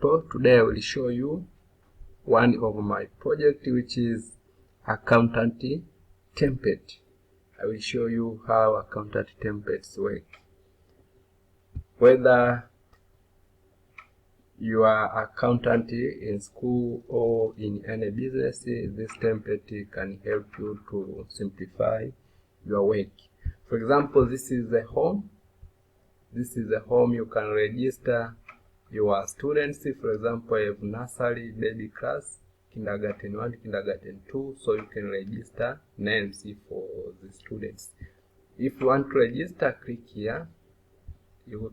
people. Today I will show you one of my project, which is accountant template. I will show you how accountant templates work. Whether you are accountant in school or in any business, this template can help you to simplify your work. For example, this is the home. This is the home. You can register your students. For example, I have nursery, baby class, kindergarten 1, kindergarten 2, so you can register names for the students. If you want to register, click here. You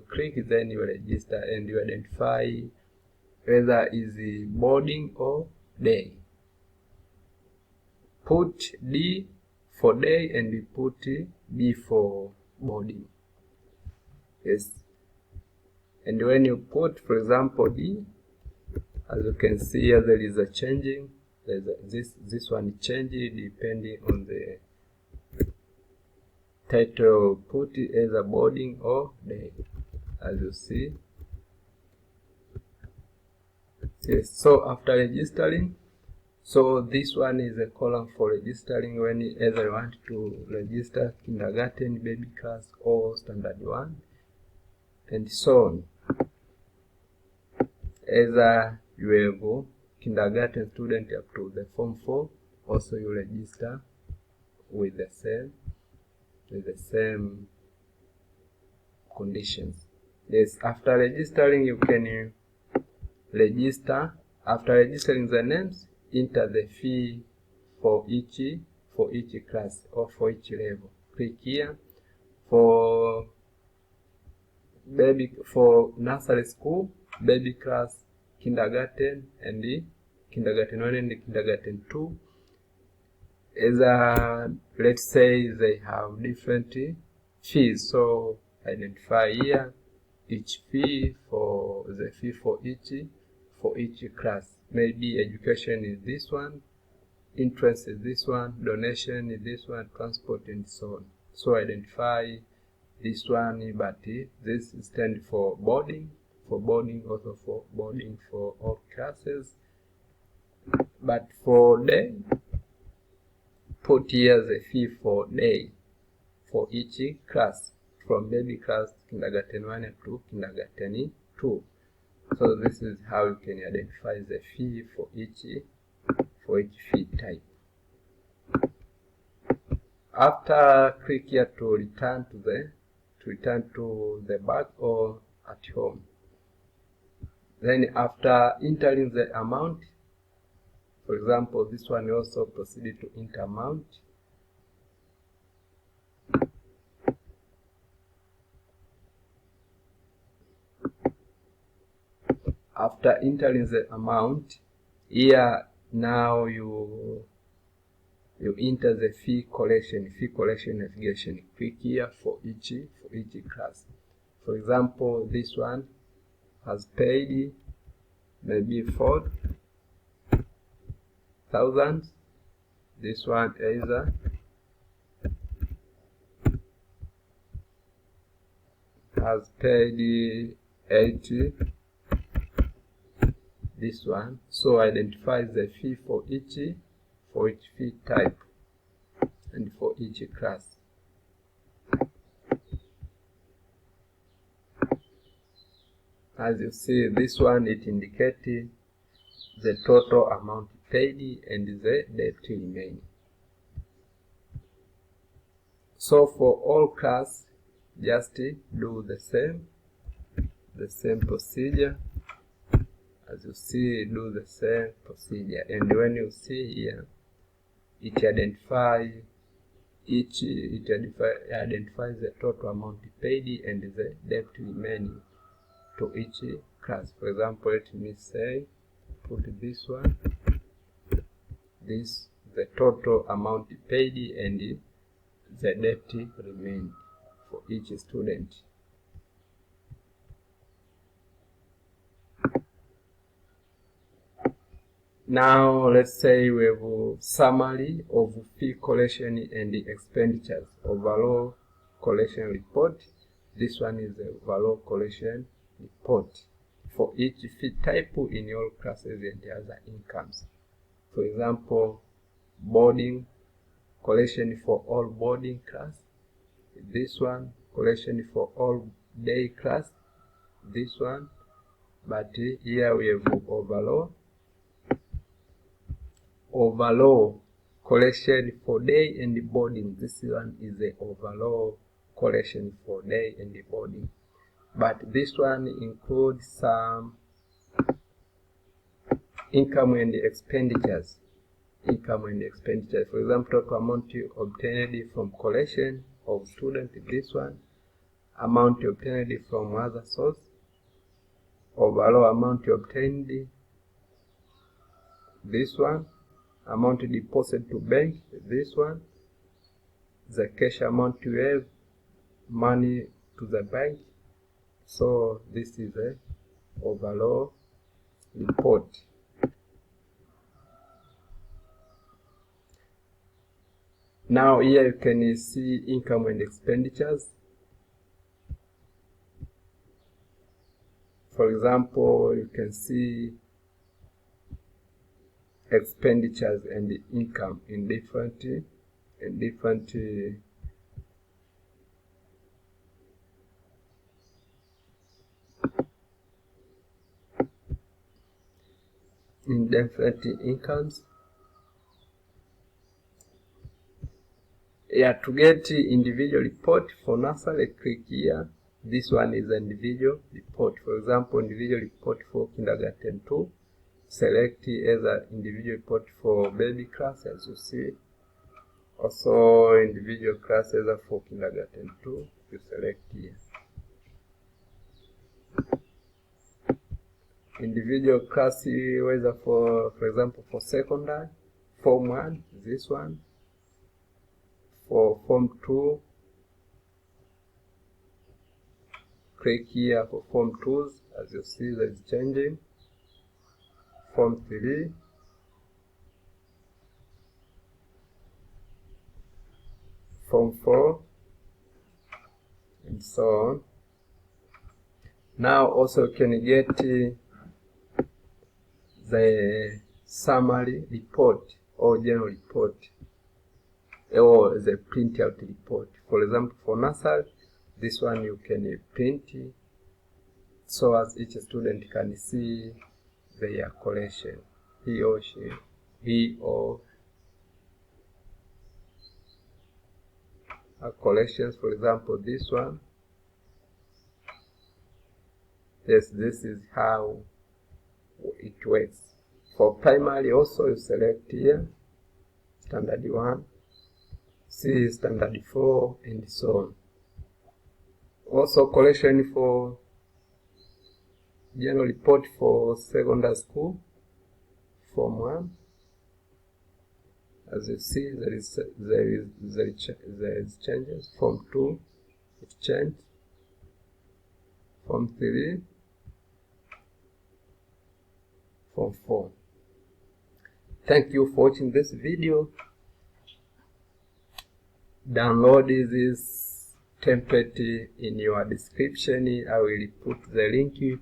click, then you register and you identify whether is boarding or day. Put D for day and you put B for boarding. Yes. And when you put, for example, D, as you can see here, there is a changing. This one changing depending on the title. Put it as a boarding or day, as you see. Yes. So after registering, so this one is a column for registering when you either want to register kindergarten, baby class, or standard 1, and so on. Either you have kindergarten student up to the form 4, also you register with the same conditions. Yes, after registering you can register. After registering the names, enter the fee for each class or for each level. Click here. For nursery school, baby class, kindergarten, and the kindergarten 1 and the kindergarten 2. Let's say they have different fees, so identify here each fee for the fee for each class. Maybe education is this one, interest is this one, donation is this one, transport, and so on. So identify this one, but this stands for boarding, also for boarding for all classes. But for day, put here the fee for day for each class, from baby class, kindergarten 1 to kindergarten 2. So this is how you can identify the fee for each fee type. After, click here to return to the back or at home. Then after entering the amount, for example, this one also proceeded to enter amount. After entering the amount, here now you enter the fee collection navigation. Click here for each class. For Example, this one has paid maybe 4,000. This one either has paid 80. This one, so identify the fee for each fee type and for each class. As you see, this one, it indicates the total amount paid and the debt remaining. So for all class, just do the same procedure. As you see, do the same procedure, and when you see here, it identifies the total amount paid and the debt remaining to each class. For example, let me say, put this one, the total amount paid and the debt remaining for each student. Now let's say we have a summary of fee collection and the expenditures. Overall collection report. This one is the overall collection report for each fee type in your classes and other incomes. For example, boarding, collection for all boarding class, this one, collection for all day class, this one, but here we have overall collection for day and boarding. This one is the overall collection for day and boarding, but this one includes some income and expenditures. For example, total amount obtained from collection of student, this one, amount obtained from other source, overall amount obtained, this one, amount deposited to bank, this one, the cash amount you have, money to the bank. So this is a overall report. Now here you can see income and expenditures. For example, you can see expenditures and income in different incomes. Yeah, to get individual report for nursery, click here. This one is an individual report. For example, individual report for kindergarten 2. Select either individual report for baby class, as you see. Also individual class either for kindergarten 2. You select here. Individual class whether for example for secondary, form 1, this one. For form 2, click here for form 2s, as you see that is changing. Form 3, form 4, and so on. Now also you can get the summary report or general report, or the printout report. For example, for nursery, this one you can print so as each student can see their collection, he or collections. For example, this one, yes, this is how it works. For primary also, you select here standard 1, C standard 4, and so on. Also collection for general report for secondary school, form 1. As you see, there is changes. Form 2, it changed. Form 3, Form 4. Thank you for watching this video. Download this template in your description. I will put the link to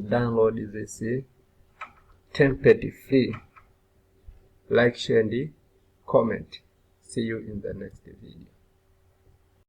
download this template free. Like, share, and comment. See you in the next video.